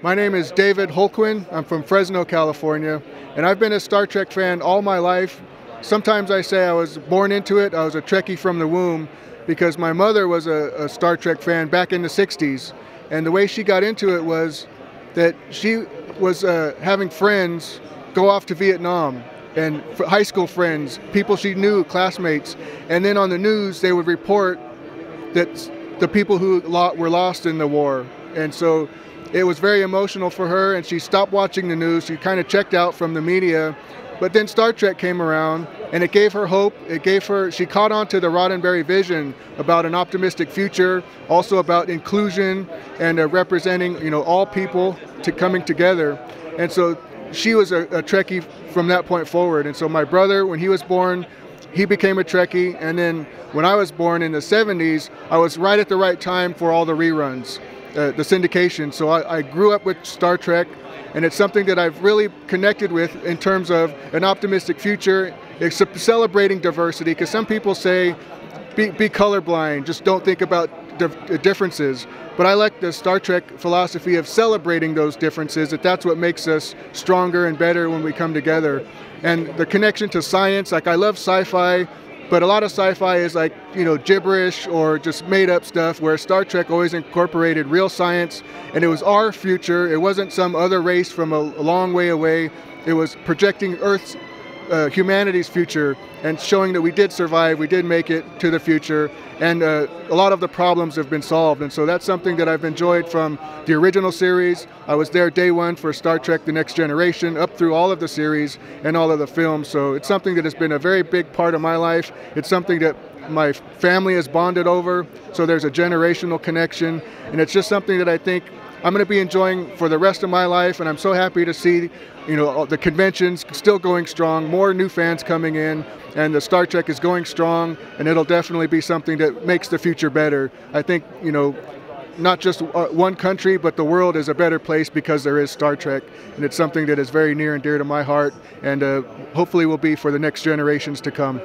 My name is David Holquin. I'm from Fresno, California, and I've been a Star Trek fan all my life. Sometimes I say I was born into it. I was a Trekkie from the womb because my mother was a Star Trek fan back in the 60s. And the way she got into it was that she was having friends go off to Vietnam, and high school friends, people she knew, classmates. And then on the news, they would report that the people who were lost in the war. And so it was very emotional for her, and she stopped watching the news. She kind of checked out from the media. But then Star Trek came around, and it gave her hope. She caught on to the Roddenberry vision about an optimistic future, also about inclusion and representing, all people coming together. And so she was a Trekkie from that point forward. And so my brother, when he was born, he became a Trekkie. And then when I was born in the 70s, I was right at the right time for all the reruns, the syndication. So I grew up with Star Trek, and it's something that I've really connected with in terms of an optimistic future. It's celebrating diversity, because some people say, be colorblind, just don't think about differences. But I like the Star Trek philosophy of celebrating those differences, that's what makes us stronger and better when we come together. And the connection to science, like I love sci-fi, but a lot of sci-fi is like, gibberish or just made up stuff, where Star Trek always incorporated real science, and it was our future. It wasn't some other race from a long way away. It was projecting Earth's, humanity's future, and showing that we did survive, we did make it to the future, and a lot of the problems have been solved. And so that's something that I've enjoyed from the original series. I was there day one for Star Trek The Next Generation, up through all of the series and all of the films. So it's something that has been a very big part of my life. It's something that my family has bonded over, so there's a generational connection, and it's just something that I think I'm going to be enjoying for the rest of my life. And I'm so happy to see, the conventions still going strong, more new fans coming in, and the Star Trek is going strong, and it'll definitely be something that makes the future better. I think, not just one country, but the world is a better place because there is Star Trek, and it's something that is very near and dear to my heart, and hopefully will be for the next generations to come.